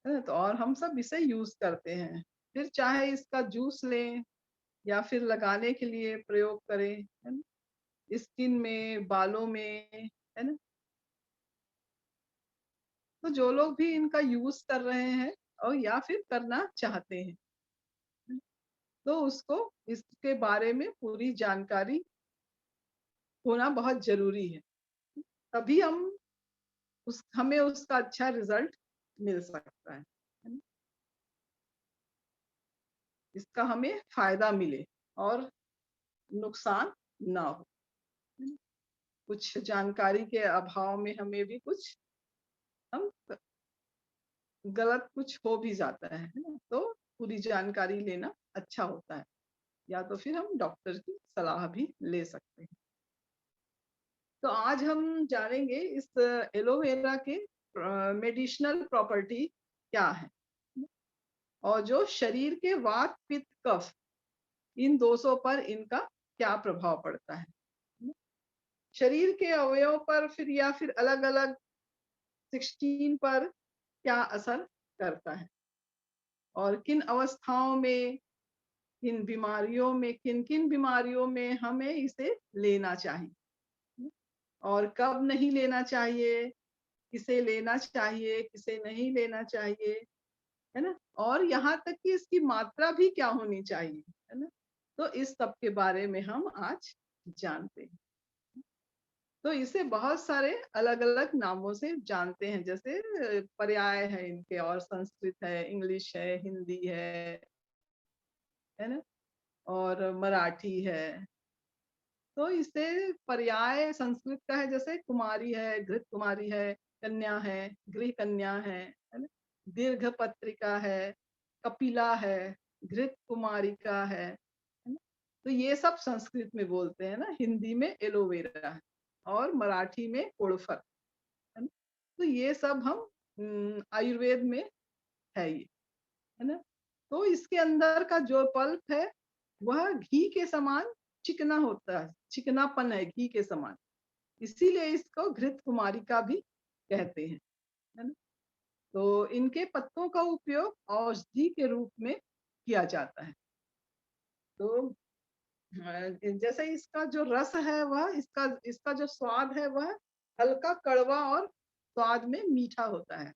है ना? तो और हम सब इसे यूज़ करते हैं। फिर चाहे इसका जूस लें या फिर लगाने के लिए प्रयोग करें, है ना? स्किन में, बालों में, है ना? तो जो लोग भी इनका यूज़ कर रहे हैं और या फिर करना चाहते हैं, तो उसको इसके बारे में पूरी जानकारी होना बहुत ज़रूरी है। तभी हमें उसका अच्छा रिज़ल्ट मिल सकता है ना? इसका हमें फ़ायदा मिले और नुकसान ना हो। है ना? कुछ जानकारी के अभाव में हमें भी कुछ हम गलत कुछ हो भी जाता है ना? तो पूरी जानकारी लेना अच्छा होता है, या तो फिर हम डॉक्टर की सलाह भी ले सकते हैं। तो आज हम जानेंगे इस एलोवेरा के मेडिसिनल प्रॉपर्टी क्या है और जो शरीर के वात, पित्त, कफ इन दोषों पर इनका क्या प्रभाव पड़ता है। शरीर के अवयवों पर फिर या फिर अलग-अलग 16 पर क्या असर करता है और किन अवस्थाओं में, किन-किन बीमारियों में हमें इसे लेना चाहिए और कब नहीं लेना चाहिए, किसे लेना चाहिए, किसे नहीं लेना चाहिए, है ना? और यहाँ तक कि इसकी मात्रा भी क्या होनी चाहिए, है ना? तो इस सब के बारे में हम आज जानते हैं। तो इसे बहुत सारे अलग-अलग नामों से जानते हैं, जैसे पर्याय है इनके और संस्कृत है, इंग्लिश है, हिंदी है ना? और मराठी है। तो इसे पर्याय संस्कृत का है, जैसे कुमारी है, घृत कुमारी है, कन्या है, गृह कन्या है ना? दीर्घ पत्रिका है, कपिला है, घृत कुमारिका है ना? तो ये सब संस्कृत में बोलते हैं ना, हिंदी में एलोवेरा है और मराठी में कोड़फल, है ना? तो ये सब हम आयुर्वेद में है ये, है ना? तो इसके अंदर का जो पल्प है, वह घी के समान चिकना होता है, चिकनापन है घी के समान। इसीलिए इसको घृत कुमारिका भी कहते हैं, है ना? तो इनके पत्तों का उपयोग औषधि के रूप में किया जाता है। तो जैसे इसका जो रस है वह इसका इसका जो स्वाद है वह हल्का कड़वा और स्वाद में मीठा होता है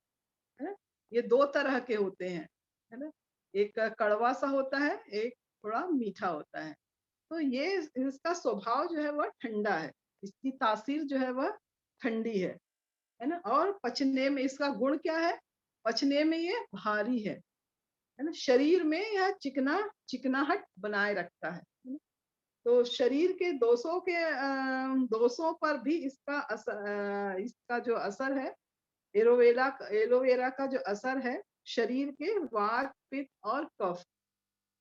ना? ये 2 तरह के होते हैं, है ना? एक कड़वा सा होता है, एक थोड़ा मीठा होता है। तो ये इसका स्वभाव जो है वह ठंडा है, इसकी तासीर जो है वह ठंडी है ना? और पचने में इसका गुण क्या है? पचने में ये भारी है ना? शरीर में यह चिकनाहट बनाए रखता है ना? तो शरीर के दोषों पर भी इसका जो असर है, एलोवेरा का जो असर है, शरीर के वात, पित्त और कफ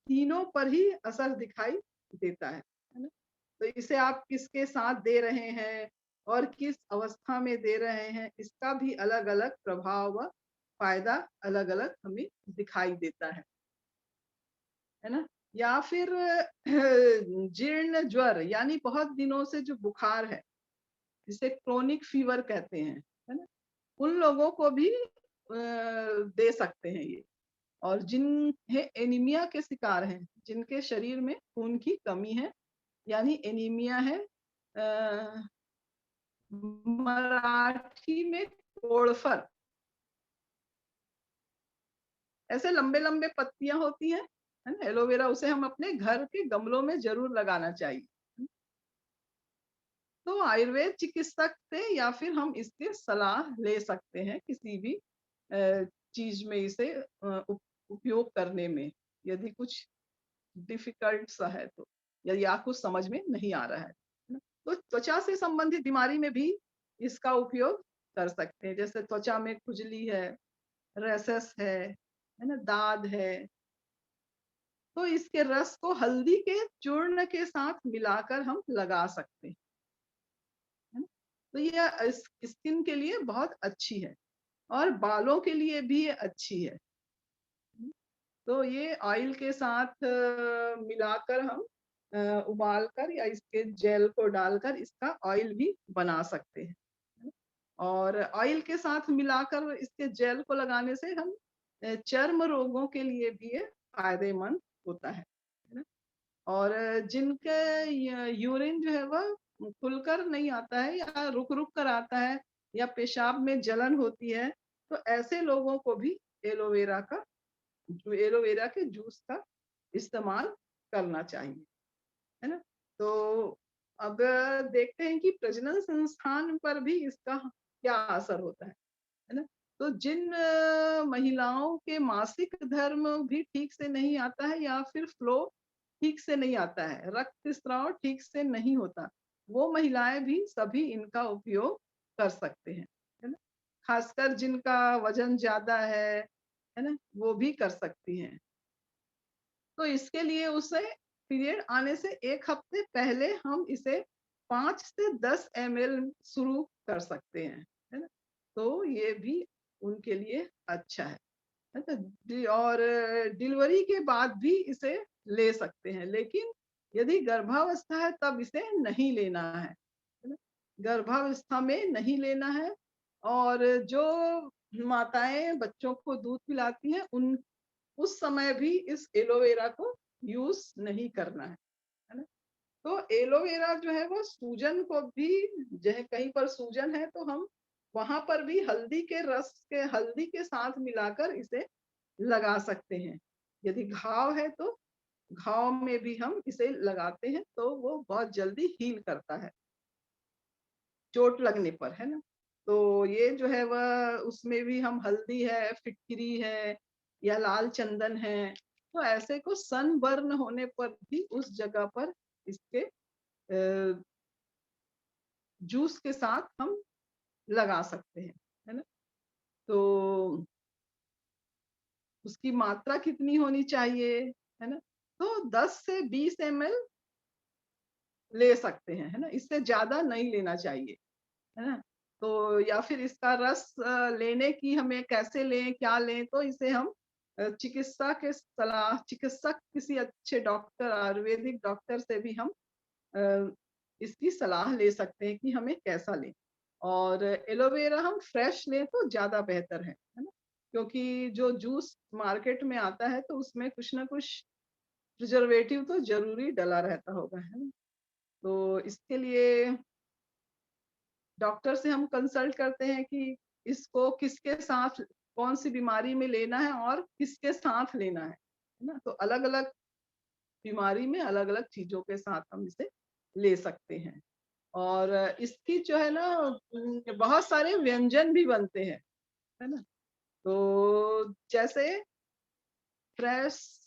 तीनों पर ही असर दिखाई देता है ना? तो इसे आप किसके साथ दे रहे हैं और किस अवस्था में दे रहे हैं, इसका भी अलग-अलग प्रभाव व फ़ायदा अलग-अलग हमें दिखाई देता है ना? या फिर जीर्ण ज्वर यानी बहुत दिनों से जो बुखार है, जिसे क्रोनिक फीवर कहते हैं, है ना? उन लोगों को भी दे सकते हैं ये। और जिन्हें एनीमिया के शिकार हैं, जिनके शरीर में खून की कमी है, यानी एनीमिया है, मराठी में कोड़फल, ऐसे लंबे-लंबे पत्तियाँ होती हैं, है ना? एलोवेरा उसे हम अपने घर के गमलों में ज़रूर लगाना चाहिए। तो आयुर्वेद चिकित्सक से या फिर हम इसकी सलाह ले सकते हैं किसी भी अ, चीज़ में इसे उपयोग करने में, यदि कुछ डिफ़िकल्ट सा है तो, या कुछ समझ में नहीं आ रहा है ना? तो त्वचा से संबंधित बीमारी में भी इसका उपयोग कर सकते हैं, जैसे त्वचा में खुजली है, रैशेस है ना? दाद है, तो इसके रस को हल्दी के चूर्ण के साथ मिलाकर हम लगा सकते हैं, है ना? तो ये स्किन के लिए बहुत अच्छी है और बालों के लिए भी ये अच्छी है। तो ये ऑयल के साथ मिलाकर हम उबाल कर या इसके जेल को डालकर इसका ऑयल भी बना सकते हैं। और ऑयल के साथ मिलाकर इसके जेल को लगाने से हम चर्म रोगों के लिए भी ये फायदेमंद होता है ना? और जिनके यूरिन जो है वह खुलकर नहीं आता है या रुक-रुक कर आता है या पेशाब में जलन होती है, तो ऐसे लोगों को भी एलोवेरा का एलोवेरा के जूस का इस्तेमाल करना चाहिए, है ना? तो अब देखते हैं कि प्रजनन संस्थान पर भी इसका क्या असर होता है ना? तो जिन महिलाओं के मासिक धर्म भी ठीक से नहीं आता है या फिर फ्लो ठीक से नहीं आता है, रक्त स्राव ठीक से नहीं होता, वो महिलाएं भी सभी इनका उपयोग कर सकते हैं, है ना? खासकर जिनका वजन ज्यादा है ना? वो भी कर सकती हैं। तो इसके लिए उसे पीरियड आने से 1 हफ्ते पहले हम इसे 5 से 10 ml शुरू कर सकते हैं, है ना? तो ये भी उनके लिए अच्छा है ना? और डिलीवरी के बाद भी इसे ले सकते हैं, लेकिन यदि गर्भावस्था है तब इसे नहीं लेना है ना? गर्भावस्था में नहीं लेना है। और जो माताएँ बच्चों को दूध पिलाती हैं उन उस समय भी इस एलोवेरा को यूज़ नहीं करना है ना? तो एलोवेरा जो है वो सूजन को भी जहाँ कहीं पर सूजन है तो हम वहाँ पर भी हल्दी के साथ मिलाकर इसे लगा सकते हैं। यदि घाव है तो घाव में भी हम इसे लगाते हैं तो वो बहुत जल्दी हील करता है, चोट लगने पर, है ना? तो ये जो है वह उसमें भी हम हल्दी है, फिटकरी है या लाल चंदन है, तो ऐसे को सनबर्न होने पर भी उस जगह पर इसके जूस के साथ हम लगा सकते हैं, है ना? तो उसकी मात्रा कितनी होनी चाहिए, है ना? तो 10 से 20 ml ले सकते हैं, है ना? इससे ज़्यादा नहीं लेना चाहिए, है ना? तो या फिर इसका रस लेने की हमें कैसे लें, क्या लें? तो इसे हम चिकित्सक किसी अच्छे डॉक्टर आयुर्वेदिक डॉक्टर से भी हम अ, इसकी सलाह ले सकते हैं कि हमें कैसा लें। और एलोवेरा हम फ्रेश लें तो ज़्यादा बेहतर है ना? क्योंकि जो जूस मार्केट में आता है तो उसमें कुछ ना कुछ प्रिजर्वेटिव तो ज़रूरी डला रहता होगा, है ना? तो इसके लिए डॉक्टर से हम कंसल्ट करते हैं कि इसको किसके साथ कौन-सी बीमारी में लेना है और किसके साथ लेना है ना? तो अलग-अलग बीमारी में अलग-अलग चीज़ों के साथ हम इसे ले सकते हैं। और इसकी जो है ना बहुत सारे व्यंजन भी बनते हैं, है ना? तो जैसे फ्रेश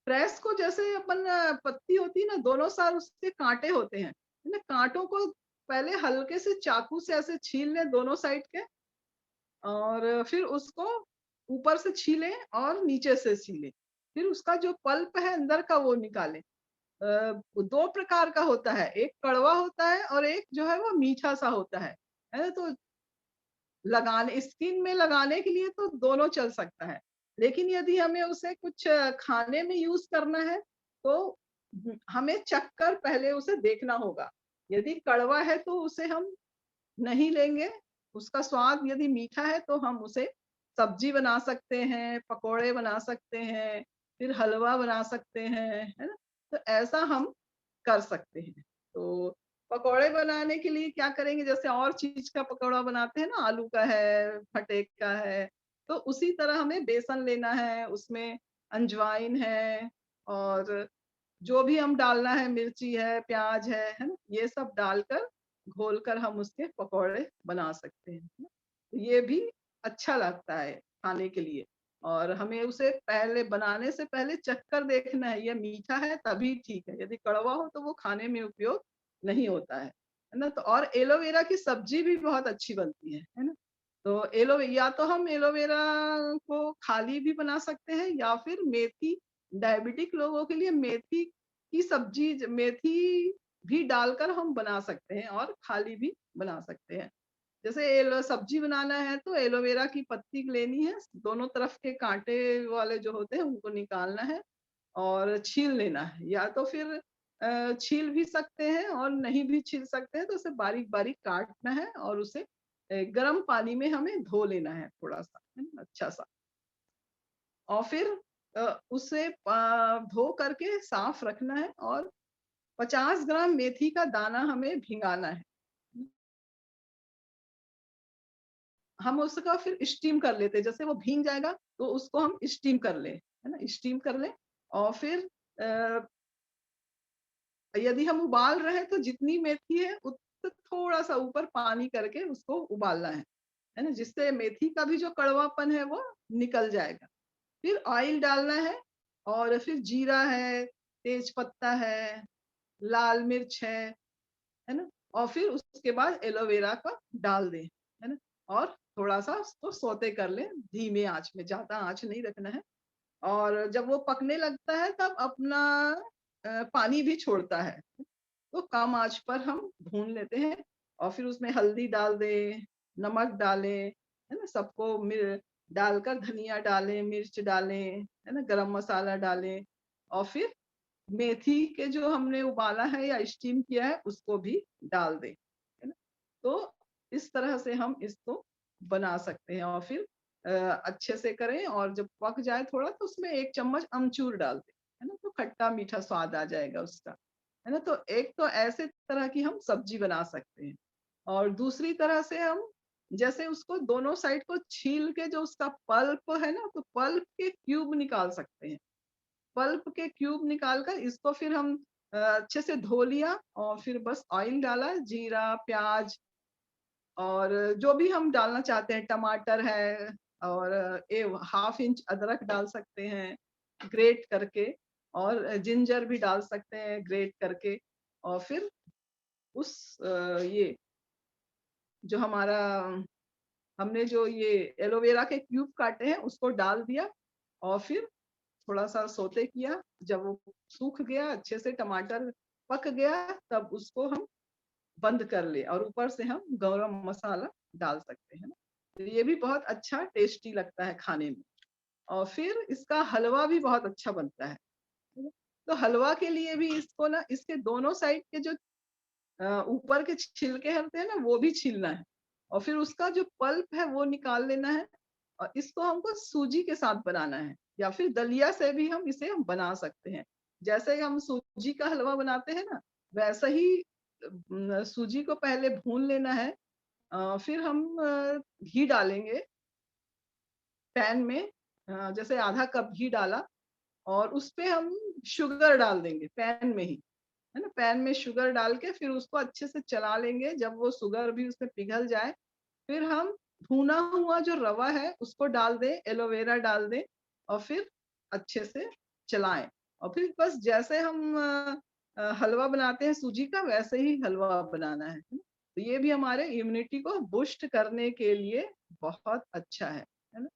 फ्रेश को जैसे अपन पत्ती होती है ना, दोनों साइड उसके काँटे होते हैं, है ना? काँटों को पहले हल्के से चाकू से ऐसे छील लें दोनों साइड के और फिर उसको ऊपर से छीलें और नीचे से छीलें। फिर उसका जो पल्प है अंदर का वो निकालें। 2 प्रकार का होता है, एक कड़वा होता है और एक जो है वो मीठा-सा होता है ना? तो लगाने स्किन में लगाने के लिए तो दोनों चल सकता है। लेकिन यदि हमें उसे कुछ खाने में यूज़ करना है, तो हमें चख कर पहले उसे देखना होगा। यदि कड़वा है तो उसे हम नहीं लेंगे, उसका स्वाद यदि मीठा है तो हम उसे सब्जी बना सकते हैं, पकौड़े बना सकते हैं, फिर हलवा बना सकते हैं, है ना? तो ऐसा हम कर सकते हैं। तो पकौड़े बनाने के लिए क्या करेंगे जैसे और चीज़ का पकौड़ा बनाते हैं ना, आलू का है, फटेक का है, तो उसी तरह हमें बेसन लेना है, उसमें अजवाइन है और जो भी हम डालना है मिर्ची है, प्याज है ना? ये सब डालकर घोलकर हम उसके पकौड़े बना सकते हैं, है ना? तो ये भी अच्छा लगता है खाने के लिए और हमें उसे पहले बनाने से पहले चख कर देखना है, ये मीठा है तभी ठीक है, यदि कड़वा हो तो वो खाने में उपयोग नहीं होता है ना? तो और एलोवेरा की सब्ज़ी भी बहुत अच्छी बनती है ना? तो या तो हम एलोवेरा को खाली भी बना सकते हैं या फिर मेथी डायबिटिक लोगों के लिए मेथी की सब्जी मेथी भी डालकर हम बना सकते हैं और खाली भी बना सकते हैं। जैसे सब्जी बनाना है तो एलोवेरा की पत्ती लेनी है, दोनों तरफ के काँटे वाले जो होते हैं उनको निकालना है और छील लेना है या तो फिर छील भी सकते हैं और नहीं भी छील सकते हैं तो उसे बारीक-बारीक काटना है और उसे गर्म पानी में हमें धो लेना है थोड़ा-सा, है ना? अच्छा-सा। और फिर उसे धो करके साफ रखना है और 50 ग्राम मेथी का दाना हमें भिंगाना है। हम उसका फिर स्टीम कर लेते हैं, जैसे वो भीग जाएगा तो उसको हम स्टीम कर लें, है ना? स्टीम कर लें और फिर अ, यदि हम उबाल रहे हैं तो जितनी मेथी है उससे थोड़ा-सा ऊपर पानी करके उसको उबालना है ना? जिससे मेथी का भी जो कड़वापन है वो निकल जाएगा। फिर ऑयल डालना है और फिर जीरा है, तेज पत्ता है, लाल मिर्च है ना? और फिर उसके बाद एलोवेरा का डाल दें, है ना? और थोड़ा-सा उसको सौते कर लें धीमे आँच में, ज़्यादा आँच नहीं रखना है। और जब वो पकने लगता है तब अपना पानी भी छोड़ता है, तो कम आँच पर हम भून लेते हैं और फिर उसमें हल्दी डाल दें, नमक डालें, है ना? सबको डालकर धनिया डालें, मिर्च डालें, है ना? गरम मसाला डालें और फिर मेथी के जो हमने उबाला है या स्टीम किया है उसको भी डाल दें, है ना? तो इस तरह से हम इसको बना सकते हैं और फिर अच्छे से करें और जब पक जाए थोड़ा तो उसमें 1 चम्मच अमचूर डाल दें, है ना? तो खट्टा-मीठा स्वाद आ जाएगा उसका, है ना? तो एक तो ऐसे तरह की हम सब्जी बना सकते हैं और दूसरी तरह से हम जैसे उसको दोनों साइड को छील के जो उसका पल्प है ना, तो पल्प के क्यूब निकाल सकते हैं। पल्प के क्यूब निकाल कर इसको फिर हम अच्छे से धो लिया और फिर बस ऑयल डाला, जीरा, प्याज और जो भी हम डालना चाहते हैं, टमाटर है और हाफ इंच अदरक डाल सकते हैं, ग्रेट करके और जिंजर भी डाल सकते हैं ग्रेट करके और फिर उस ये जो हमारा हमने जो ये एलोवेरा के क्यूब काटे हैं उसको डाल दिया और फिर थोड़ा-सा सौते किया, जब वो सूख गया अच्छे से टमाटर पक गया तब उसको हम बंद कर लें और ऊपर से हम गरम मसाला डाल सकते हैं ना। तो ये भी बहुत अच्छा टेस्टी लगता है खाने में और फिर इसका हलवा भी बहुत अच्छा बनता है ना? तो हलवा के लिए भी इसको ना इसके दोनों साइड के जो ऊपर के छिलके होते हैं ना वो भी छीलना है और फिर उसका जो पल्प है वो निकाल लेना है और इसको हमको सूजी के साथ बनाना है या फिर दलिया से भी हम इसे बना सकते हैं। जैसे हम सूजी का हलवा बनाते हैं ना वैसा ही सूजी को पहले भून लेना है फिर हम घी डालेंगे पैन में जैसे आधा कप घी डाला और उसपे हम शुगर डाल देंगे पैन में ही, है ना? पैन में शुगर डाल के फिर उसको अच्छे से चला लेंगे, जब वो शुगर भी उसमें पिघल जाए, फिर हम भुना हुआ जो रवा है उसको डाल दें, एलोवेरा डाल दें और फिर अच्छे से चलाएँ और फिर बस जैसे हम हलवा बनाते हैं सूजी का वैसे ही हलवा बनाना है ना? तो ये भी हमारे इम्यूनिटी को बूस्ट करने के लिए बहुत अच्छा है ना?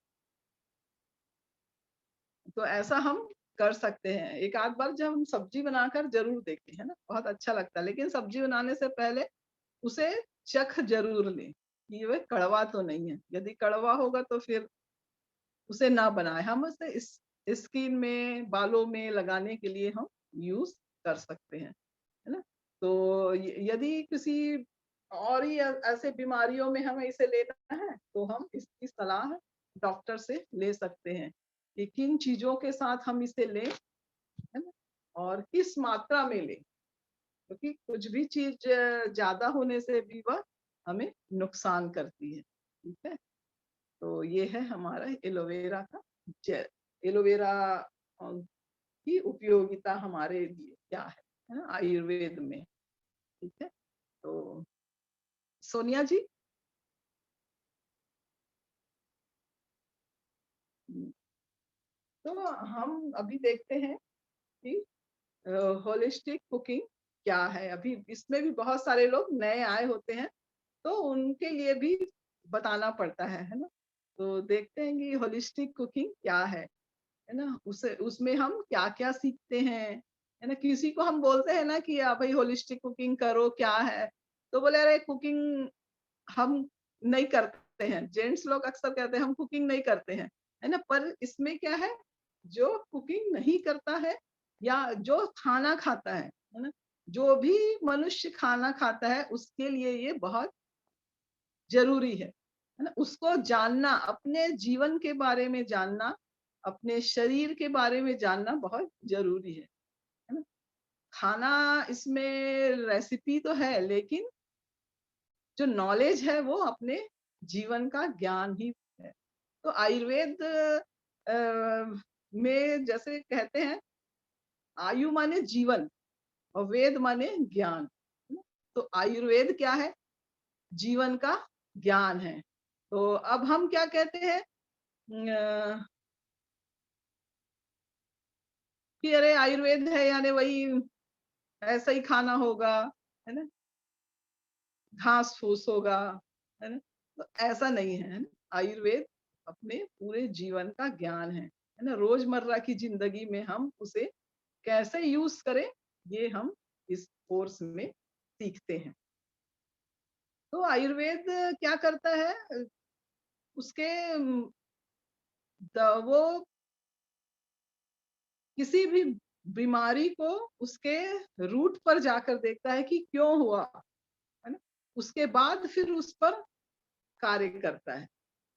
तो ऐसा हम कर सकते हैं। एक आध बार जब हम सब्जी बनाकर ज़रूर देखें, है ना? बहुत अच्छा लगता है, लेकिन सब्जी बनाने से पहले उसे चख ज़रूर लें, कि वह कड़वा तो नहीं है। यदि कड़वा होगा तो फिर उसे ना बनाएँ। हम उसे स्किन में, बालों में लगाने के लिए हम यूज़ कर सकते हैं, है ना? तो यदि किसी और ही ऐसे बीमारियों में हमें इसे लेना है, तो हम इसकी सलाह डॉक्टर से ले सकते हैं, कि किन चीज़ों के साथ हम इसे लें, है ना? और किस मात्रा में लें, क्योंकि कुछ भी चीज़ ज़्यादा होने से भी वह हमें नुकसान करती है, ठीक है? तो ये है हमारा एलोवेरा का जेल। एलोवेरा की उपयोगिता हमारे लिए क्या है ना? आयुर्वेद में, ठीक है? तो सोनिया जी, तो हम अभी देखते हैं कि होलिस्टिक कुकिंग क्या है? अभी इसमें भी बहुत सारे लोग नए आए होते हैं, तो उनके लिए भी बताना पड़ता है ना? तो देखते हैं कि होलिस्टिक कुकिंग क्या है ना? उसे उसमें हम क्या-क्या सीखते हैं, है ना? किसी को हम बोलते हैं ना कि भाई होलिस्टिक कुकिंग करो, क्या है? तो बोले अरे कुकिंग हम नहीं करते हैं। जेंट्स लोग अक्सर कहते हैं हम कुकिंग नहीं करते हैं, है ना? पर इसमें क्या है, जो कुकिंग नहीं करता है या जो खाना खाता है ना? जो भी मनुष्य खाना खाता है उसके लिए ये बहुत ज़रूरी है ना? उसको जानना, अपने जीवन के बारे में जानना, अपने शरीर के बारे में जानना बहुत ज़रूरी है ना? खाना इसमें रेसिपी तो है, लेकिन जो नॉलेज है वो अपने जीवन का ज्ञान ही है। तो आयुर्वेद में जैसे कहते हैं, आयु माने जीवन और वेद माने ज्ञान, है ना? तो आयुर्वेद क्या है? जीवन का ज्ञान है। तो अब हम क्या कहते हैं कि अरे आयुर्वेद है यानी वही ऐसा ही खाना होगा, है ना? घास-फूस होगा, है ना? तो ऐसा नहीं है, है ना? आयुर्वेद अपने पूरे जीवन का ज्ञान है ना? रोज़मर्रा की ज़िंदगी में हम उसे कैसे यूज़ करें, ये हम इस कोर्स में सीखते हैं। तो आयुर्वेद क्या करता है, उसके वो किसी भी बीमारी को उसके रूट पर जाकर देखता है कि क्यों हुआ, है ना? उसके बाद फिर उस पर कार्य करता है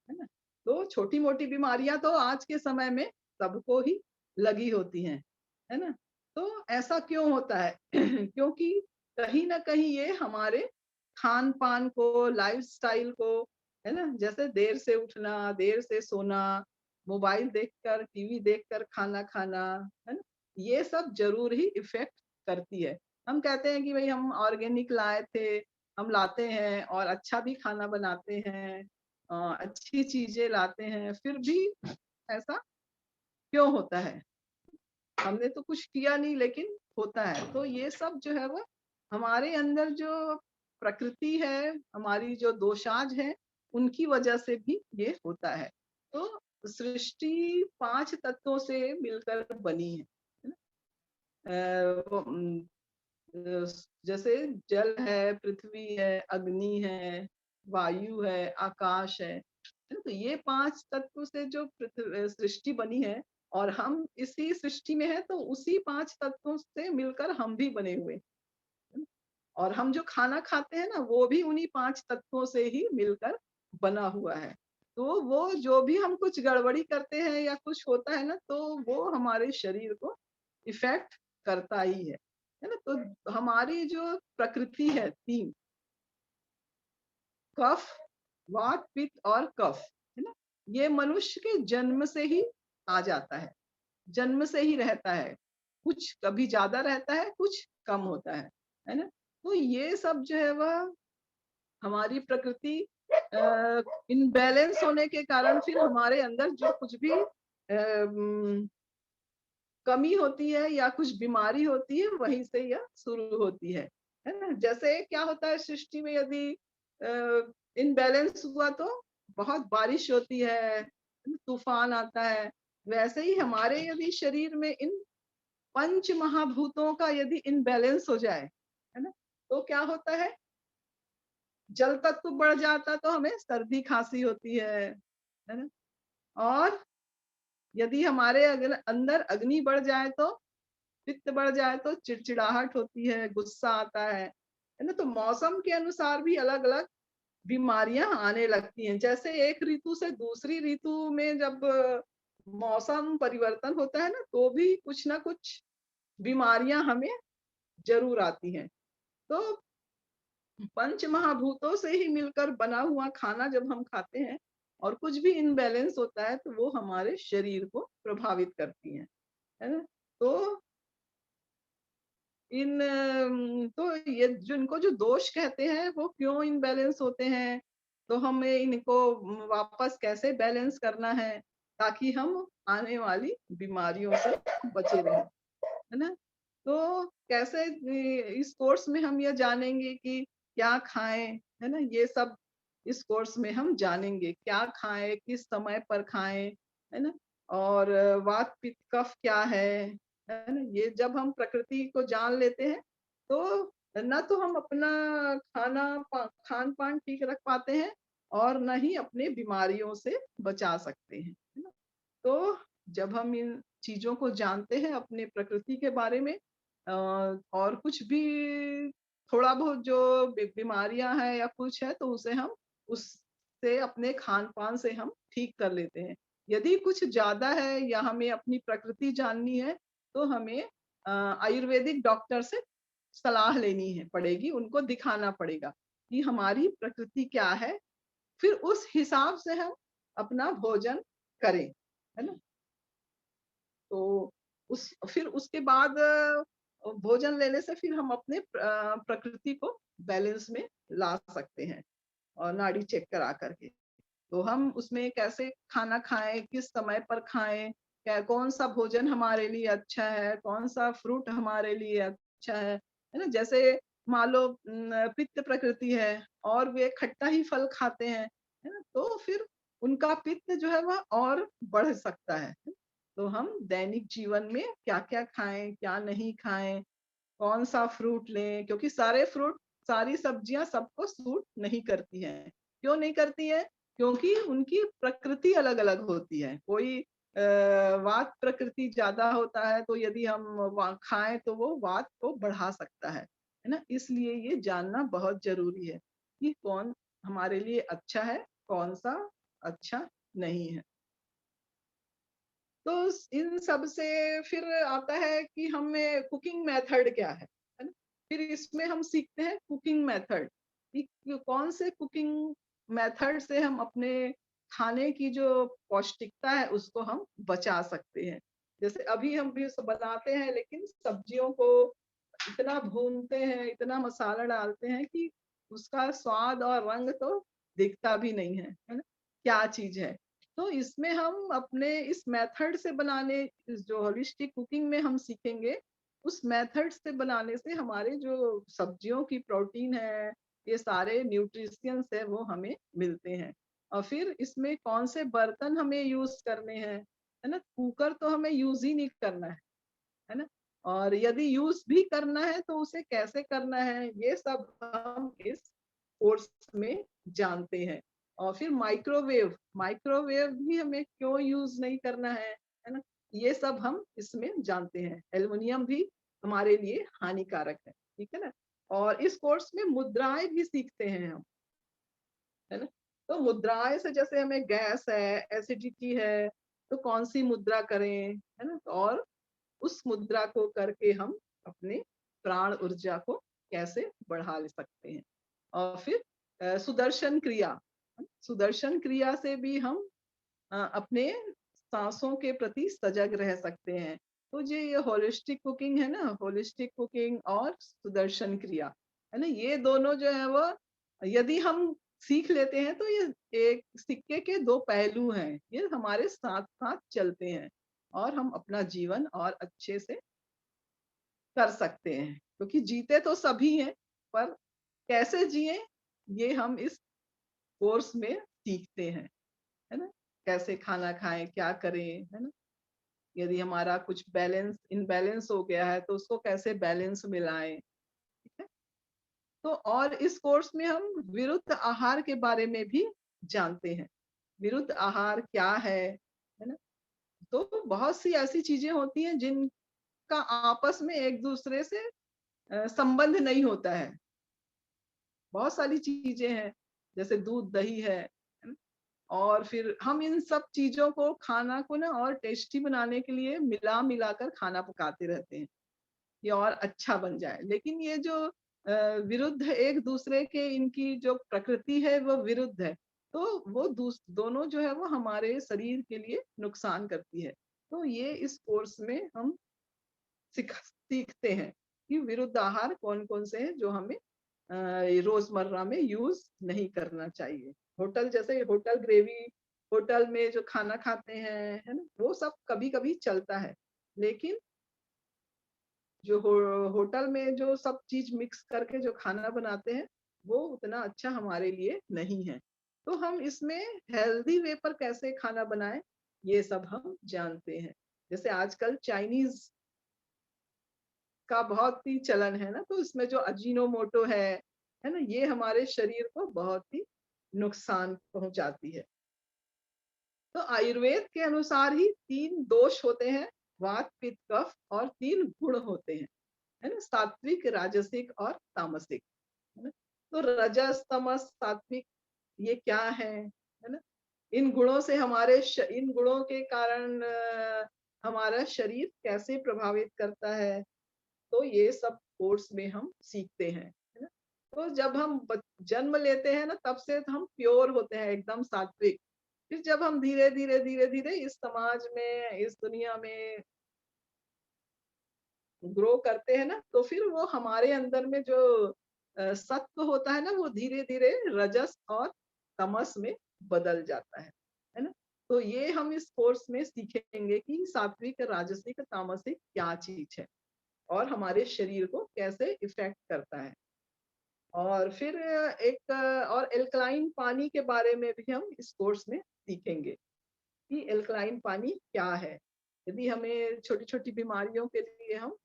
ना? तो छोटी-मोटी बीमारियाँ तो आज के समय में सबको ही लगी होती हैं, है ना? तो ऐसा क्यों होता है? क्योंकि कहीं न कहीं ये हमारे खान-पान को, लाइफ़स्टाइल को, है ना? जैसे देर से उठना, देर से सोना, मोबाइल देखकर, टीवी देखकर खाना खाना, है ना? ये सब ज़रूर ही इफ़ेक्ट करती है। हम कहते हैं कि भई हम ऑर्गेनिक लाए थे, हम लाते हैं और अच्छा भी खाना बनाते हैं, अच्छी चीज़ें लाते हैं, फिर भी ऐसा क्यों होता है? हमने तो कुछ किया नहीं लेकिन होता है। तो ये सब जो है वो हमारे अंदर जो प्रकृति है, हमारी जो दोषाज है, उनकी वजह से भी ये होता है। तो सृष्टि 5 तत्वों से मिलकर बनी है ना? वो जैसे जल है, पृथ्वी है, अग्नि है, वायु है, आकाश है ना? तो ये 5 तत्व से जो सृष्टि बनी है और हम इसी सृष्टि में हैं, तो उसी 5 तत्वों से मिलकर हम भी बने हुए हैं। है ना? और हम जो खाना खाते हैं ना, वो भी उन्हीं 5 तत्वों से ही मिलकर बना हुआ है। तो वो जो भी हम कुछ गड़बड़ी करते हैं या कुछ होता है ना, तो वो हमारे शरीर को इफ़ेक्ट करता ही है ना? तो हमारी जो प्रकृति है 3, कफ, वात, पित्त और कफ, है ना? ये मनुष्य के जन्म से ही आ जाता है, जन्म से ही रहता है। कुछ कभी ज़्यादा रहता है, कुछ कम होता है ना? तो ये सब जो है वह हमारी प्रकृति इम्बैलेंस होने के कारण फिर हमारे अंदर जो कुछ भी कमी होती है या कुछ बीमारी होती है, वहीं से यह शुरू होती है ना? जैसे क्या होता है सृष्टि में, यदि इम्बैलेंस हुआ तो बहुत बारिश होती है, तूफान आता है। वैसे ही हमारे यदि शरीर में इन पंच महाभूतों का यदि इम्बैलेंस हो जाए, है ना? तो क्या होता है, जल तत्व बढ़ जाता तो हमें सर्दी खांसी होती है ना? और यदि हमारे अगर अंदर अग्नि बढ़ जाए तो, पित्त बढ़ जाए तो चिड़चिड़ाहट होती है, गुस्सा आता है ना? तो मौसम के अनुसार भी अलग-अलग बीमारियां आने लगती हैं। जैसे एक ऋतु से दूसरी ऋतु में जब मौसम परिवर्तन होता है ना, तो भी कुछ ना कुछ बीमारियां हमें ज़रूर आती हैं। तो पंच महाभूतों से ही मिलकर बना हुआ खाना जब हम खाते हैं और कुछ भी इम्बैलेंस होता है, तो वो हमारे शरीर को प्रभावित करती हैं, है ना? तो तो ये जिनको जो दोष कहते हैं, वो क्यों इम्बैलेंस होते हैं? तो हमें इनको वापस कैसे बैलेंस करना है, ताकि हम आने वाली बीमारियों से बचे रहें। है ना? तो कैसे इस कोर्स में हम ये जानेंगे कि क्या खाएँ, है ना? ये सब इस कोर्स में हम जानेंगे, क्या खाएँ, किस समय पर खाएँ, है ना? और वात, पित्त, कफ क्या है ना? ये जब हम प्रकृति को जान लेते हैं, तो ना तो हम अपना खान-पान ठीक रख पाते हैं और ना ही अपने बीमारियों से बचा सकते हैं, है ना? तो जब हम इन चीज़ों को जानते हैं अपने प्रकृति के बारे में, और कुछ भी थोड़ा बहुत जो बीमारियां हैं या कुछ है, तो उसे हम उससे अपने खान-पान से हम ठीक कर लेते हैं। यदि कुछ ज़्यादा है या हमें अपनी प्रकृति जाननी है, तो हमें आयुर्वेदिक डॉक्टर से सलाह लेनी है पड़ेगी, उनको दिखाना पड़ेगा कि हमारी प्रकृति क्या है, फिर उस हिसाब से हम अपना भोजन करें, है ना? तो उस फिर उसके बाद भोजन लेने से फिर हम अपने प्रकृति को बैलेंस में ला सकते हैं और नाड़ी चेक करा करके। तो हम उसमें कैसे खाना खाएँ, किस समय पर खाएँ, क्या कौन-सा भोजन हमारे लिए अच्छा है, कौन-सा फ्रूट हमारे लिए अच्छा है ना? जैसे मान लो पित्त प्रकृति है और वे खट्टा ही फल खाते हैं, है ना? तो फिर उनका पित्त जो है वह और बढ़ सकता है। तो हम दैनिक जीवन में क्या-क्या खाएँ, क्या नहीं खाएँ, कौन-सा फ्रूट लें, क्योंकि सारे फ्रूट, सारी सब्जियाँ सबको सूट नहीं करती हैं। क्यों नहीं करती हैं? क्योंकि उनकी प्रकृति अलग-अलग होती है। कोई वात प्रकृति ज़्यादा होता है, तो यदि हम वा खाएँ तो वो वात को बढ़ा सकता है ना? इसलिए ये जानना बहुत ज़रूरी है कि कौन हमारे लिए अच्छा है, कौन-सा अच्छा नहीं है। तो इन सब से फिर आता है कि हमें कुकिंग मेथड क्या है ना? फिर इसमें हम सीखते हैं कुकिंग मेथड कि कौन से कुकिंग मेथड से हम अपने खाने की जो पौष्टिकता है उसको हम बचा सकते हैं। जैसे अभी हम भी बनाते हैं लेकिन सब्जियों को इतना भूनते हैं, इतना मसाला डालते हैं कि उसका स्वाद और रंग तो दिखता भी नहीं है ना? क्या चीज़ है। तो इसमें हम अपने इस मेथड से बनाने, इस जो होलिस्टिक कुकिंग में हम सीखेंगे, उस मेथड से बनाने से हमारे जो सब्जियों की प्रोटीन है, ये सारे न्यूट्रिशंस है वो हमें मिलते हैं। और फिर इसमें कौन से बर्तन हमें यूज़ करने हैं, है ना? कुकर तो हमें यूज़ ही नहीं करना है ना? और यदि यूज़ भी करना है तो उसे कैसे करना है, ये सब हम इस कोर्स में जानते हैं। और फिर माइक्रोवेव, माइक्रोवेव भी हमें क्यों यूज़ नहीं करना है ना? ये सब हम इसमें जानते हैं। एल्युमिनियम भी हमारे लिए हानिकारक ठीक है ना? और इस कोर्स में मुद्राएँ भी सीखते हैं हम, है ना? तो मुद्राएँ से जैसे हमें गैस है, एसिडिटी है, तो कौन-सी मुद्रा करें, है ना? और उस मुद्रा को करके हम अपने प्राण ऊर्जा को कैसे बढ़ा ले सकते हैं। और फिर सुदर्शन क्रिया, सुदर्शन क्रिया से भी हम अपने सांसों के प्रति सजग रह सकते हैं। तो ये होलिस्टिक कुकिंग है ना, होलिस्टिक कुकिंग और सुदर्शन क्रिया, है ना? ये दोनों जो है वो यदि हम सीख लेते हैं तो ये एक सिक्के के 2 पहलू हैं। ये हमारे साथ-साथ चलते हैं और हम अपना जीवन और अच्छे से कर सकते हैं। क्योंकि जीते तो सभी हैं, पर कैसे जिएँ ये हम इस कोर्स में सीखते हैं, है ना? कैसे खाना खाएँ, क्या करें, है ना? यदि हमारा कुछ बैलेंस इम्बैलेंस हो गया है तो उसको कैसे बैलेंस में लाएँ, ठीक है? तो और इस कोर्स में हम विरुद्ध आहार के बारे में भी जानते हैं। विरुद्ध आहार क्या है ना? तो बहुत सी ऐसी चीज़ें होती हैं जिनका आपस में एक-दूसरे से संबंध नहीं होता है। बहुत सारी चीज़ें हैं, जैसे दूध, दही है ना? और फिर हम इन सब चीज़ों को खाना को ना और टेस्टी बनाने के लिए मिला-मिला कर खाना पकाते रहते हैं, कि और अच्छा बन जाए। लेकिन ये जो विरुद्ध एक-दूसरे के इनकी जो प्रकृति है वो विरुद्ध है, तो वो दोनों जो है वो हमारे शरीर के लिए नुकसान करती है। तो ये इस कोर्स में हम सीखते हैं कि विरुद्ध आहार कौन-कौन से हैं जो हमें रोज़मर्रा में यूज़ नहीं करना चाहिए। होटल जैसे होटल ग्रेवी, होटल में जो खाना खाते हैं, है ना? वो सब कभी-कभी चलता है। लेकिन जो होटल में जो सब चीज़ मिक्स करके जो खाना बनाते हैं, वो उतना अच्छा हमारे लिए नहीं है। तो हम इसमें हेल्दी वे पर कैसे खाना बनाएँ, ये सब हम जानते हैं। जैसे आजकल चाइनीज़ का बहुत ही चलन है ना, तो इसमें जो अजीनोमोटो है ना? ये हमारे शरीर को बहुत ही नुकसान पहुँचाती है। तो आयुर्वेद के अनुसार ही 3 दोष होते हैं, वात, पित्त, कफ और 3 गुण होते हैं, है ना? सात्विक, राजसिक और तामसिक, है ना? तो रजस, तमस, सात्विक ये क्या है ना? इन गुणों से इन गुणों के कारण हमारा शरीर कैसे प्रभावित करता है, तो ये सब कोर्स में हम सीखते हैं, है ना? तो जब हम जन्म लेते हैं ना, तब से तो हम प्योर होते हैं, एकदम सात्विक। फिर जब हम धीरे धीरे इस समाज में, इस दुनिया में ग्रो करते हैं ना, तो फिर वो हमारे अंदर में जो सत्व होता है ना, वो धीरे धीरे रजस और तमस में बदल जाता है ना? तो ये हम इस कोर्स में सीखेंगे कि सात्विक, राजसिक, तामसिक क्या चीज है और हमारे शरीर को कैसे इफेक्ट करता है। और फिर एक और एल्कलाइन पानी के बारे में भी हम इस कोर्स में सीखेंगे कि एल्कलाइन पानी क्या है। यदि हमें छोटी-छोटी बीमारियों के लिए हम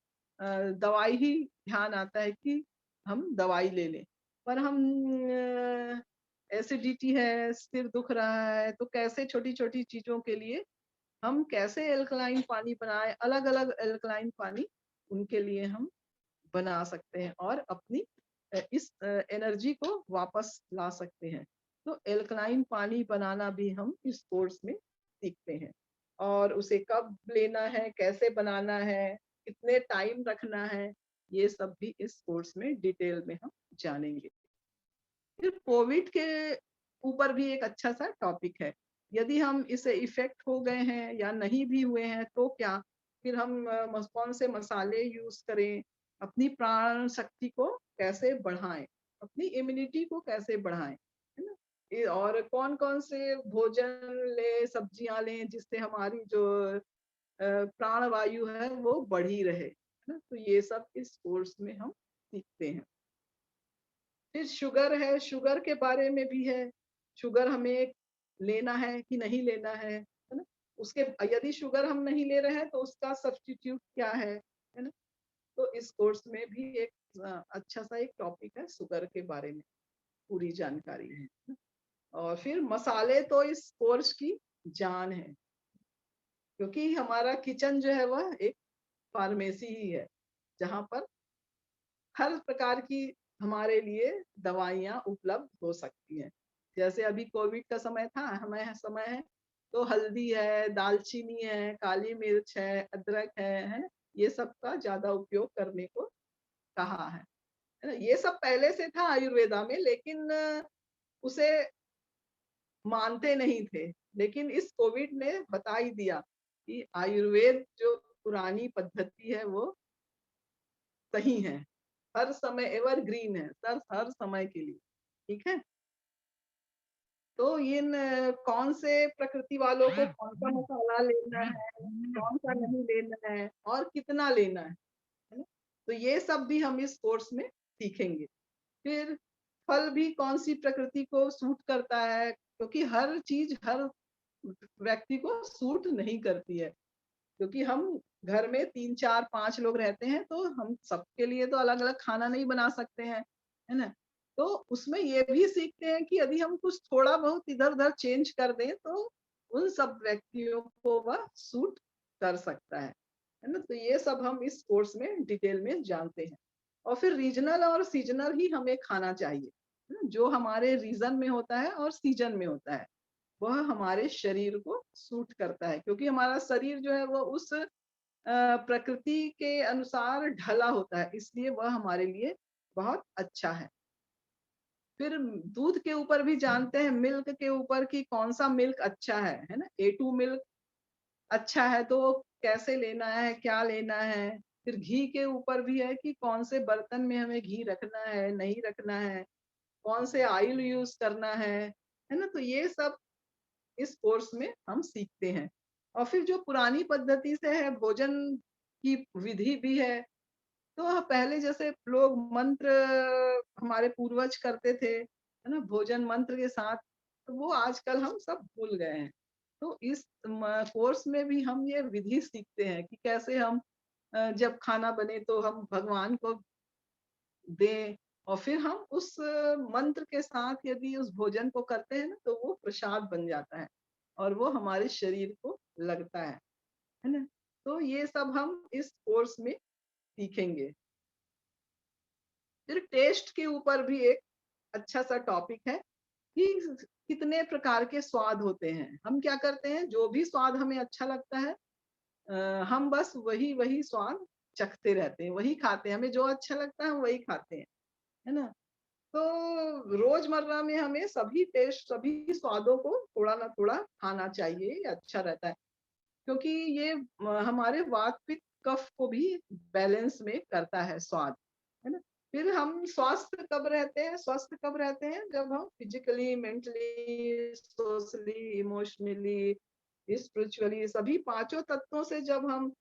दवाई ही ध्यान आता है कि हम दवाई ले लें। पर हम एसिडिटी है, सिर दुख रहा है, तो कैसे छोटी-छोटी चीज़ों के लिए हम कैसे एल्कलाइन पानी बनाएँ, अलग-अलग एल्कलाइन पानी उनके लिए हम बना सकते हैं और अपनी इस एनर्जी को वापस ला सकते हैं। तो एल्कलाइन पानी बनाना भी हम इस कोर्स में सीखते हैं और उसे कब लेना है, कैसे बनाना है, कितने टाइम रखना है, ये सब भी इस कोर्स में डिटेल में हम जानेंगे। फिर कोविड के ऊपर भी एक अच्छा-सा टॉपिक है। यदि हम इससे इफ़ेक्ट हो गए हैं या नहीं भी हुए हैं तो क्या? फिर हम कौन से मसाले यूज़ करें? अपनी प्राण शक्ति को कैसे बढ़ाएँ? अपनी इम्यूनिटी को कैसे बढ़ाएँ? है ना? ये और कौन-कौन से भोजन लें, सब्जियाँ लें जिससे हमारी जो प्राण वायु है वो बढ़ी रहे। है ना? तो ये सब इस कोर्स में हम सीखते हैं। फिर शुगर है, शुगर के बारे में भी है, शुगर हमें लेना है कि नहीं लेना है ना? उसके यदि शुगर हम नहीं ले रहे हैं तो उसका सब्स्टिट्यूट क्या है ना? तो इस कोर्स में भी एक अच्छा-सा एक टॉपिक है शुगर के बारे में, पूरी जानकारी है ना? और फिर मसाले तो इस कोर्स की जान है, क्योंकि हमारा किचन जो है वह एक फार्मेसी ही है, जहाँ पर हर प्रकार की हमारे लिए दवाइयाँ उपलब्ध हो सकती हैं। जैसे अभी कोविड का समय है, तो हल्दी है, दालचीनी है, काली मिर्च है, अदरक है? ये सब का ज़्यादा उपयोग करने को कहा है ना? ये सब पहले से था आयुर्वेदा में, लेकिन उसे मानते नहीं थे। लेकिन इस कोविड ने बता ही दिया कि आयुर्वेद जो पुरानी पद्धति है वो सही है। हर समय एवरग्रीन है, हर समय के लिए, ठीक है? तो इन कौन से प्रकृति वालों को कौन-सा मसाला लेना है, कौन-सा नहीं लेना है और कितना लेना है ना? तो ये सब भी हम इस कोर्स में सीखेंगे। फिर फल भी कौन-सी प्रकृति को सूट करता है, क्योंकि हर चीज़ हर व्यक्ति को सूट नहीं करती है। क्योंकि हम घर में 3, 4, 5 लोग रहते हैं, तो हम सबके लिए तो अलग-अलग खाना नहीं बना सकते हैं, है ना? तो उसमें ये भी सीखते हैं कि यदि हम कुछ थोड़ा-बहुत इधर-उधर चेंज कर दें, तो उन सब व्यक्तियों को वह सूट कर सकता है ना? तो ये सब हम इस कोर्स में डिटेल में जानते हैं। और फिर रीजनल और सीज़नल ही हमें खाना चाहिए, है ना? जो हमारे रीज़न में होता है और सीज़न में होता है। वह हमारे शरीर को सूट करता है, क्योंकि हमारा शरीर जो है वो उस प्रकृति के अनुसार ढला होता है, इसलिए वह हमारे लिए बहुत अच्छा है। फिर दूध के ऊपर भी जानते हैं, मिल्क के ऊपर कि कौन-सा मिल्क अच्छा है ना? A2 मिल्क अच्छा है तो कैसे लेना है, क्या लेना है? फिर घी के ऊपर भी है कि कौन से बर्तन में हमें घी रखना है, नहीं रखना है, कौन से ऑयल यूज़ करना है ना? तो ये सब इस कोर्स में हम सीखते हैं। और फिर जो पुरानी पद्धति से है, भोजन की विधि भी है। तो पहले जैसे लोग मंत्र हमारे पूर्वज करते थे, है ना? भोजन मंत्र के साथ, तो वो आजकल हम सब भूल गए हैं। तो इस कोर्स में भी हम ये विधि सीखते हैं कि कैसे हम जब खाना बने तो हम भगवान को दें और फिर हम उस मंत्र के साथ यदि उस भोजन को करते हैं ना, तो वो प्रसाद बन जाता है और वो हमारे शरीर को लगता है ना? तो ये सब हम इस कोर्स में सीखेंगे। फिर टेस्ट के ऊपर भी एक अच्छा-सा टॉपिक है कि कितने प्रकार के स्वाद होते हैं। हम क्या करते हैं, जो भी स्वाद हमें अच्छा लगता है हम बस वही स्वाद चखते रहते हैं, वही खाते हैं। हमें जो अच्छा लगता है हम वही खाते हैं, है ना? तो रोजमर्रा में हमें सभी टेस्ट, सभी स्वादों को थोड़ा ना थोड़ा खाना चाहिए, ये अच्छा रहता है। क्योंकि ये हमारे वात पित्त कफ को भी बैलेंस में करता है स्वाद, है ना? फिर हम स्वस्थ कब रहते हैं? जब हम physically, mentally, socially, emotionally, spiritually सभी पांचों तत्वों से जब हम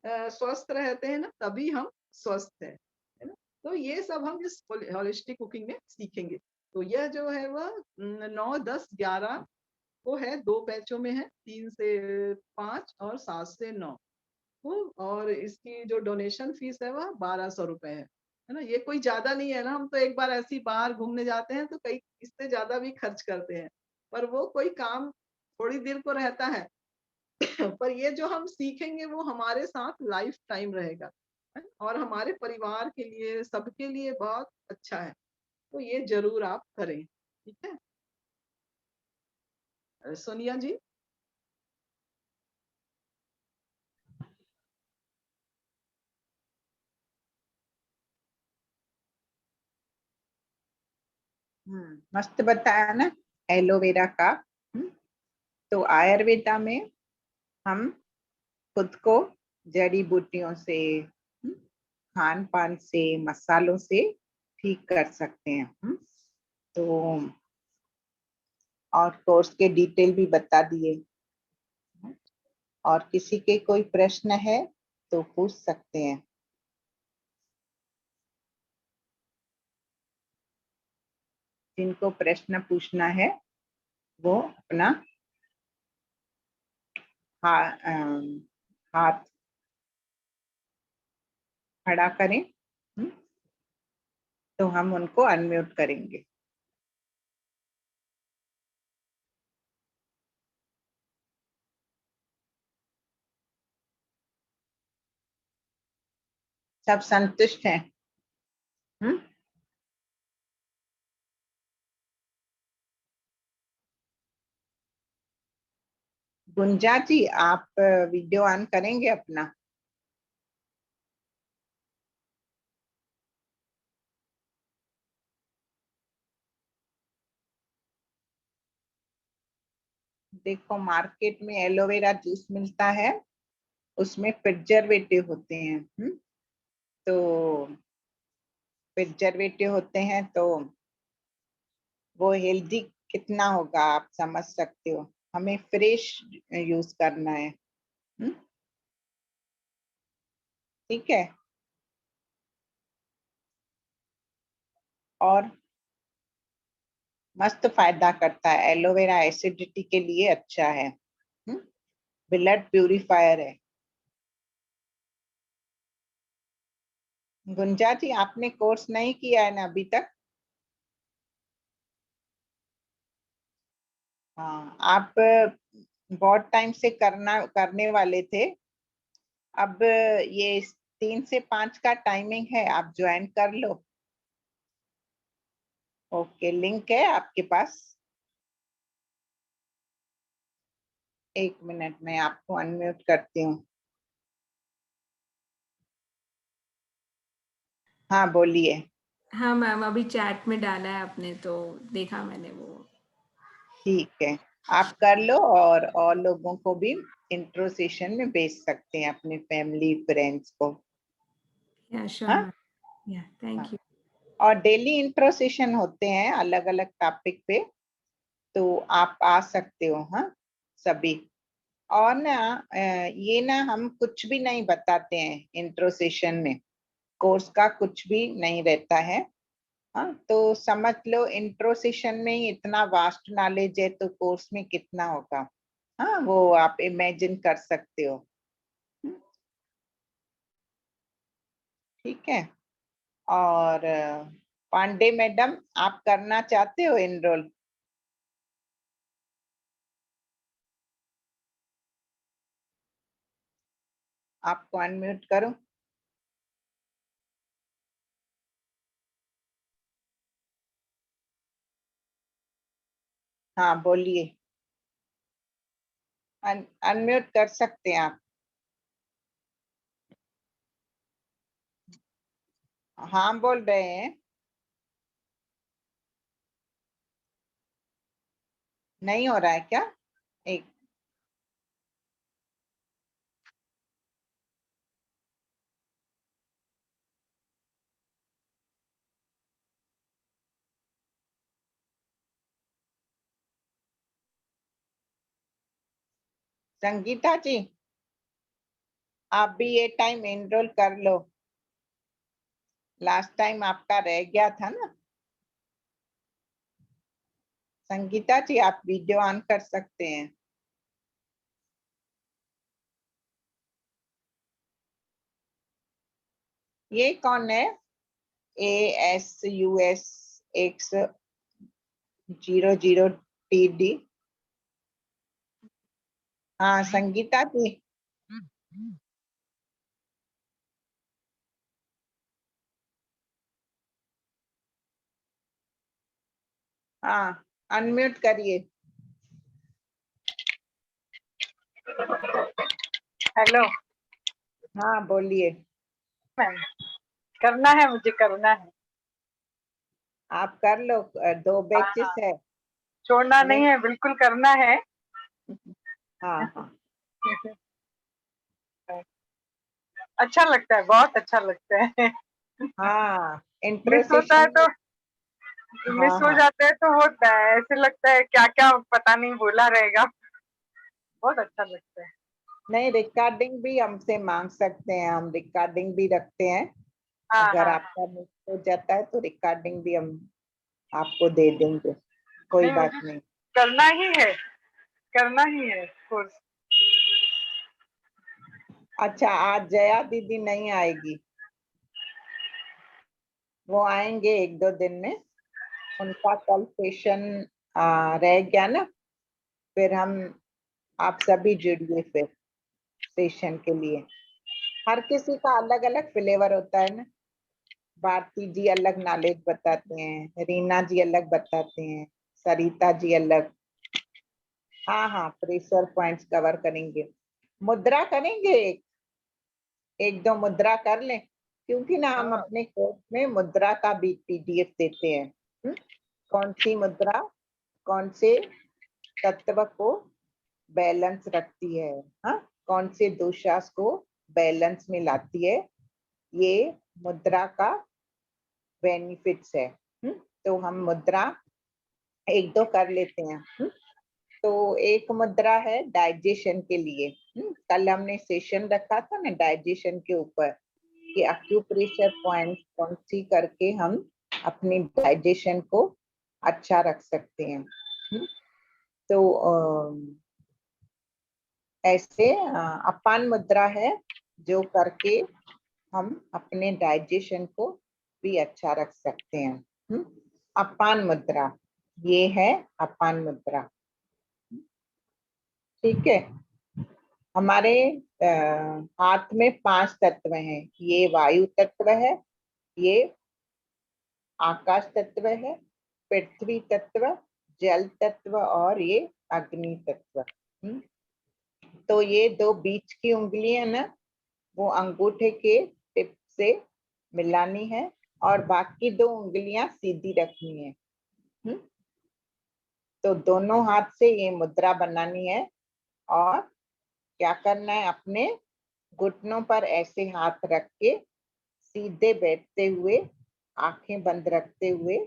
स्वस्थ रहते हैं ना, तभी हम स्वस्थ है ना? तो ये सब हम इस होलिस्टिक कुकिंग में सीखेंगे। तो यह जो है वह 9, 10, 11 वो है, 2 बैचों में है, 3 से 5 और 7 से 9। तो और इसकी जो डोनेशन फीस है वह 1200 रुपए है ना? ये कोई ज़्यादा नहीं है ना, हम तो एक बार ऐसे ही बाहर घूमने जाते हैं तो कई इससे ज़्यादा भी खर्च करते हैं। पर वो कोई काम थोड़ी देर को रहता है। पर ये जो हम सीखेंगे वो हमारे साथ लाइफ टाइम रहेगा, है? और हमारे परिवार के लिए, सबके लिए बहुत अच्छा है। तो ये ज़रूर आप करें, ठीक है? सोनिया जी? मस्त बताया ना एलोवेरा का। हम्म, तो आयुर्वेदा में हम खुद को जड़ी बूटियों से, खान पान से, मसालों से ठीक कर सकते हैं। तो और कोर्स के डिटेल भी बता दिए। और किसी के कोई प्रश्न है तो पूछ सकते हैं। जिनको प्रश्न पूछना है वो अपना हाथ खड़ा करें। तो हम उनको अनम्यूट करेंगे। सब संतुष्ट हैं? हम्म गुंजा जी, आप वीडियो ऑन करेंगे अपना? देखो, मार्केट में एलोवेरा जूस मिलता है, उसमें प्रिजर्वेटिव होते हैं। तो प्रिजर्वेटिव होते हैं तो वो हेल्दी कितना होगा आप समझ सकते हो। हमें फ्रेश यूज करना है। ठीक है। और मस्त फायदा करता है एलोवेरा, एसिडिटी के लिए अच्छा है। ब्लड प्यूरिफायर है। गुंजा जी, आपने कोर्स नहीं किया है ना अभी तक? हाँ, आप बहुत टाइम से करने वाले थे। अब ये 3 से 5 का टाइमिंग है, आप ज्वाइन कर लो। ओके, लिंक है आपके पास? 1 मिनट में आपको अनम्यूट करती हूँ। हाँ, बोलिए। हाँ मैम, अभी चैट में डाला है आपने तो देखा मैंने वो। ठीक है, आप कर लो और लोगों को भी इंट्रो सेशन में भेज सकते हैं, अपने फैमिली फ्रेंड्स को। या श्योर हाँ, मैम, या हाँ। Thank you. और डेली इंट्रो सेशन होते हैं अलग अलग टॉपिक पे, तो आप आ सकते हो। हाँ, सभी। और ना ये ना हम कुछ भी नहीं बताते हैं इंट्रो सेशन में, कोर्स का कुछ भी नहीं रहता है। हाँ, तो समझ लो इंट्रो सेशन में ही इतना वास्ट नॉलेज है, तो कोर्स में कितना होगा। हाँ, वो आप इमेजिन कर सकते हो। हम्म, ठीक है। और पांडे मैडम, आप करना चाहते हो एनरोल? आपको अनम्यूट करो। हाँ बोलिए, अनम्यूट कर सकते हैं आप। हाँ बोल रहे हैं। नहीं हो रहा है क्या? एक संगीता जी, आप भी ये टाइम एनरोल कर लो, लास्ट टाइम आपका रह गया था ना। संगीता जी, आप वीडियो ऑन कर सकते हैं। ये कौन है? ASUSX00TD। हाँ संगीता जी। हाँ अनम्यूट करिए। हेलो हाँ बोलिए। मैम, करना है, मुझे करना है। आप कर लो, 2 बैचेस है। छोड़ना नहीं लिंक। है, बिल्कुल करना है। हाँ हाँ अच्छा लगता है, बहुत अच्छा लगता है। हाँ, इंट्रो मिस होता है सेशन में। तो मिस हाँ हो हाँ, जाते हैं तो होता है, ऐसे लगता है क्या क्या पता नहीं बोला रहेगा। बहुत अच्छा लगता है। नहीं रिकॉर्डिंग भी हमसे मांग सकते हैं, हम रिकॉर्डिंग भी रखते हैं। हाँ अगर हाँ, आपका मिस हो जाता है तो रिकॉर्डिंग भी हम आपको दे देंगे, कोई नहीं बात मुझे नहीं। करना ही है, करना ही है कोर्स। अच्छा, आज जया दीदी नहीं आएगी, वो आएंगे 1-2 दिन में। उनका कल सेशन रह गया ना, फिर हम आप सभी जुड़िए फिर सेशन के लिए। हर किसी का अलग अलग फ्लेवर होता है ना। भारती जी अलग नॉलेज बताते हैं, रीना जी अलग बताते हैं, सरिता जी अलग। हाँ हाँ, प्रेशर पॉइंट्स कवर करेंगे। मुद्रा करेंगे, एक दो मुद्रा कर लें, क्योंकि ना हम हाँ अपने कोर्स में मुद्रा का भी PDF देते हैं। कौन सी मुद्रा कौन से तत्व को बैलेंस रखती है, हाँ, कौन से दोषास को बैलेंस में लाती है, ये मुद्रा का बेनिफिट्स है। तो हम मुद्रा 1-2 कर लेते हैं। तो एक मुद्रा है डाइजेशन के लिए। कल हमने सेशन रखा था ना डाइजेशन के ऊपर, कि एक्यूप्रेशर पॉइंट कौन सी करके हम अपनी डाइजेशन को अच्छा रख सकते हैं। तो ऐसे अपान मुद्रा है, जो करके हम अपने डाइजेशन को भी अच्छा रख सकते हैं। अपान मुद्रा, ये है अपान मुद्रा। ठीक है। हमारे हाथ में 5 तत्व हैं, ये वायु तत्व है, ये आकाश तत्व है, पृथ्वी तत्व, जल तत्व और ये अग्नि तत्व। तो ये 2 बीच की उंगलियां ना, वो अंगूठे के टिप से मिलानी है, और बाकी 2 उंगलियां सीधी रखनी है। तो दोनों हाथ से ये मुद्रा बनानी है, और क्या करना है, अपने घुटनों पर ऐसे हाथ रख के सीधे बैठते हुए, आंखें बंद रखते हुए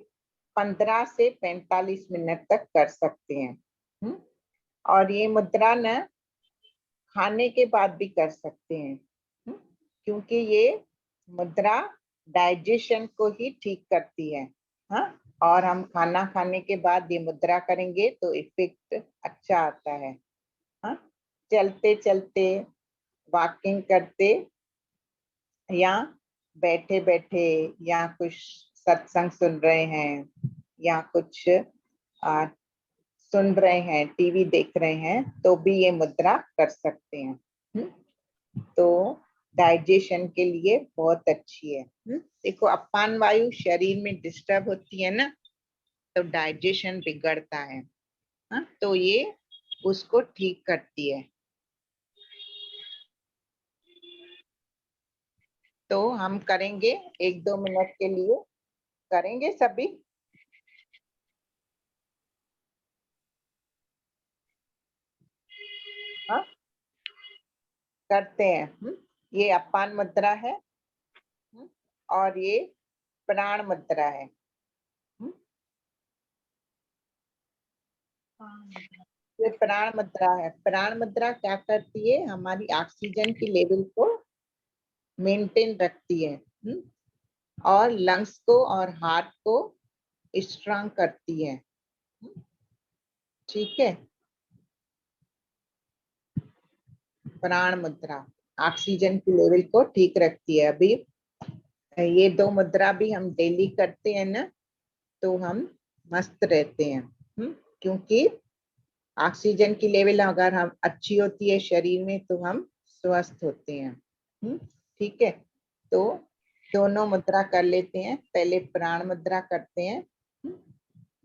15 से 45 मिनट तक कर सकते हैं। और ये मुद्रा न खाने के बाद भी कर सकते हैं, क्योंकि ये मुद्रा डाइजेशन को ही ठीक करती है। हाँ, और हम खाना खाने के बाद ये मुद्रा करेंगे तो इफेक्ट अच्छा आता है। हाँ, चलते चलते, वॉकिंग करते, या बैठे बैठे, या कुछ सत्संग सुन रहे हैं, या कुछ आ, सुन रहे हैं, टीवी देख रहे हैं, तो भी ये मुद्रा कर सकते हैं। तो डाइजेशन के लिए बहुत अच्छी है। देखो, अपान वायु शरीर में डिस्टर्ब होती है ना, तो डाइजेशन बिगड़ता है। हाँ, तो ये उसको ठीक करती है। तो हम करेंगे 1-2 मिनट के लिए, करेंगे सभी। हाँ, करते हैं। ये अपान मुद्रा है। और ये प्राण मुद्रा है। ये प्राण मुद्रा है। प्राण मुद्रा क्या करती है, हमारी ऑक्सीजन की लेवल को मेंटेन रखती है। और लंग्स को और हार्ट को स्ट्रांग करती है। ठीक है। प्राण मुद्रा ऑक्सीजन की लेवल को ठीक रखती है। अभी ये 2 मुद्रा भी हम डेली करते हैं ना, तो हम मस्त रहते हैं। क्योंकि ऑक्सीजन की लेवल अगर हम अच्छी होती है शरीर में, तो हम स्वस्थ होते हैं। ठीक है। तो दोनों मुद्रा कर लेते हैं। पहले प्राण मुद्रा करते हैं।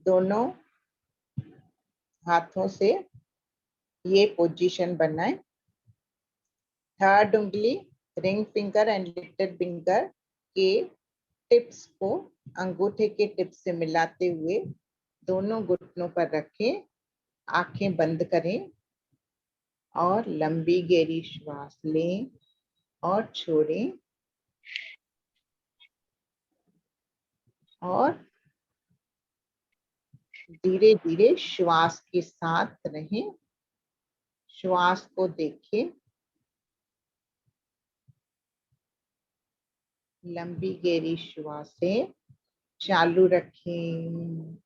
दोनों हाथों से ये पोजीशन बनाए। थर्ड उंगली, ring finger and little finger के टिप्स को अंगूठे के टिप्स से मिलाते हुए दोनों घुटनों पर रखें। आंखें बंद करें और लंबी गहरी श्वास लें और छोड़ें। और धीरे धीरे श्वास के साथ रहें। श्वास को देखें। लंबी गहरी श्वासें चालू रखें।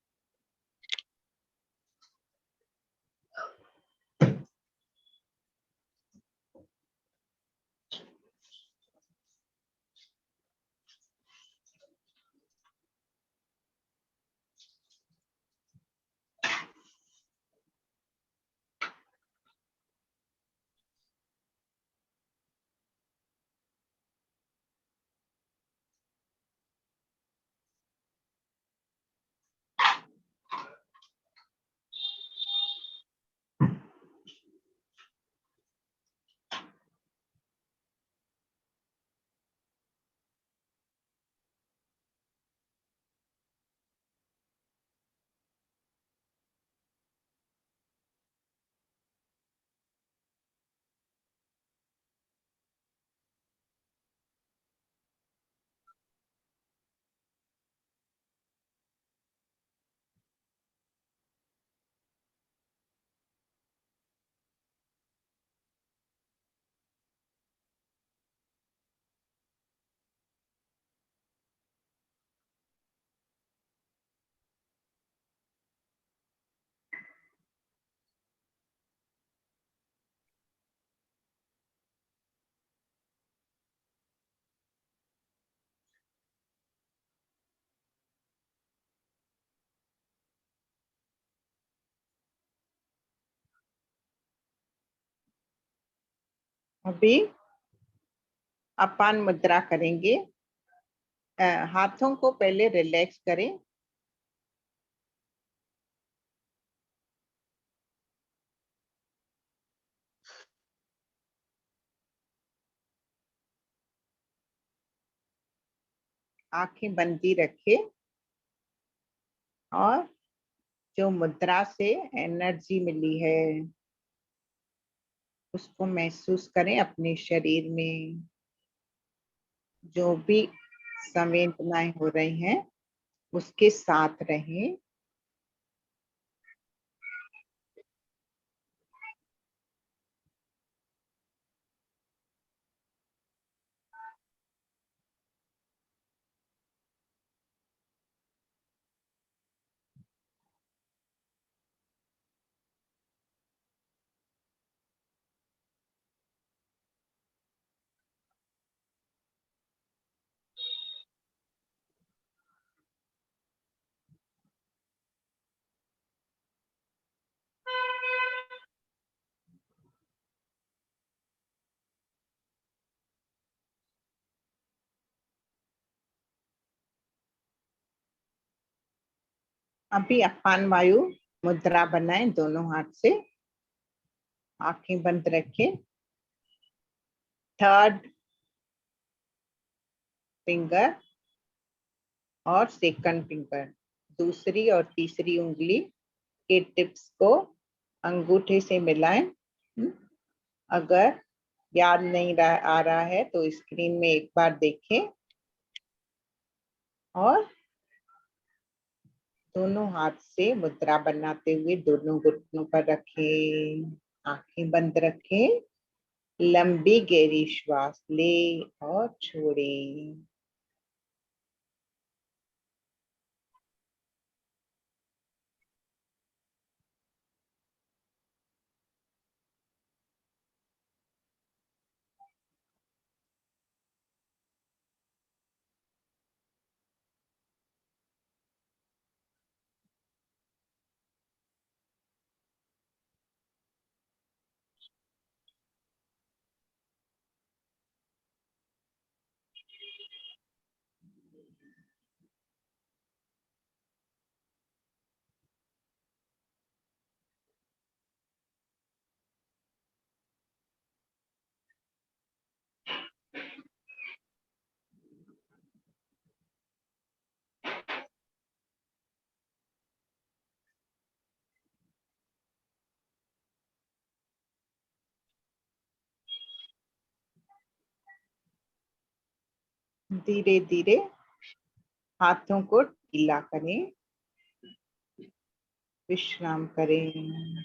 अभी अपान मुद्रा करेंगे। हाथों को पहले रिलैक्स करें। आंखें बंदी रखें और जो मुद्रा से एनर्जी मिली है उसको महसूस करें अपने शरीर में। जो भी संवेदनाएं हो रही हैं उसके साथ रहें। अभी अपान वायु मुद्रा बनाएं दोनों हाथ से, आंखें बंद रखें। थर्ड फिंगर और सेकंड फिंगर, दूसरी और तीसरी उंगली के टिप्स को अंगूठे से मिलाएं। अगर याद नहीं आ रहा है तो स्क्रीन में एक बार देखें और दोनों हाथ से मुद्रा बनाते हुए दोनों घुटनों पर रखें, आंखें बंद रखें, लंबी गहरी श्वास ले और छोड़ें। धीरे धीरे हाथों को ढीला करें, विश्राम करें।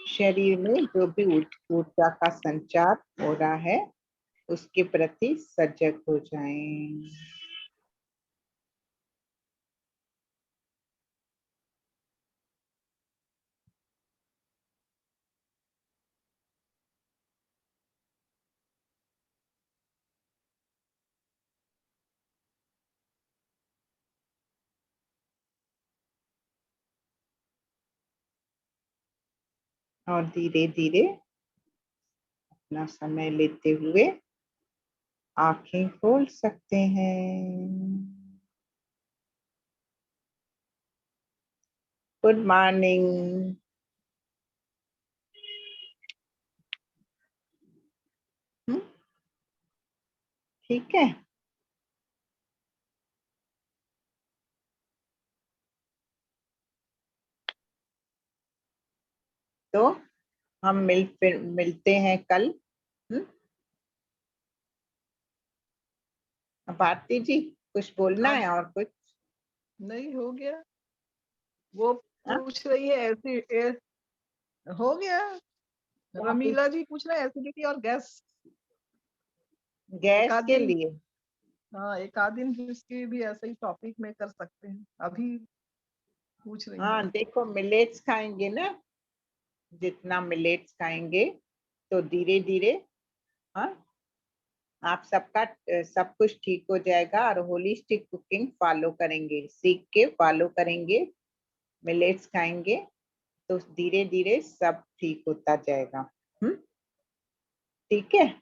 शरीर में जो भी ऊर्जा का संचार हो रहा है उसके प्रति सजग हो जाएं। और धीरे धीरे अपना समय लेते हुए आंखें खोल सकते हैं। Good morning. ठीक है, तो हम मिलते हैं कल। भारती जी कुछ बोलना है और कुछ? नहीं, हो गया। वो हाँ? पूछ रही है हो गया। रमीला जी पूछ रहे हैं एसिडिटी और गैस। एक गैस आध के दिन, लिए? हाँ एक आध दिन इसकी भी ऐसे ही टॉपिक में कर सकते हैं, अभी पूछ रही हाँ है। देखो, मिलेट्स खाएंगे ना, जितना मिलेट्स खाएंगे तो धीरे धीरे हाँ आप सबका सब कुछ ठीक हो जाएगा। और होलिस्टिक कुकिंग फॉलो करेंगे, सीख के फॉलो करेंगे, मिलेट्स खाएंगे तो धीरे धीरे सब ठीक होता जाएगा। ठीक है।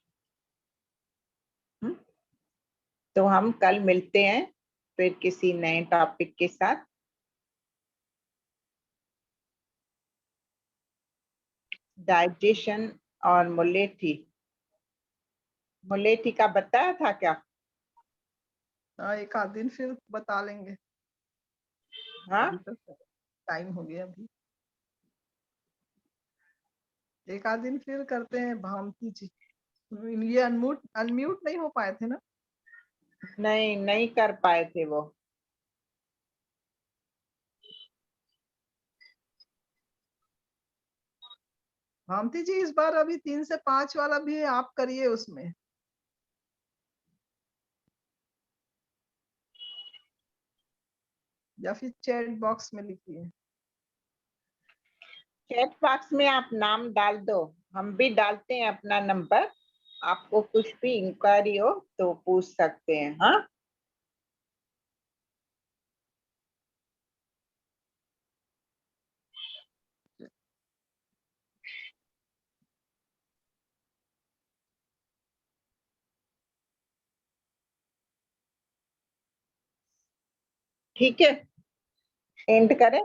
तो हम कल मिलते हैं फिर किसी नए टॉपिक के साथ। डाइजेशन और मुलेठी का बताया था क्या? हाँ एक आध दिन फिर बता लेंगे। हाँ अभी तक टाइम हो गया। अभी एक आध दिन फिर करते हैं। भामती जी, ये अनम्यूट नहीं हो पाए थे ना? नहीं, नहीं कर पाए थे वो। भामती जी इस बार अभी 3 से 5 वाला भी आप करिए उसमें, या फिर चैट बॉक्स में लिखिए। चैट बॉक्स में आप नाम डाल दो, हम भी डालते हैं अपना नंबर। आपको कुछ भी इंक्वायरी हो तो पूछ सकते हैं। हाँ ठीक है, एंड करें।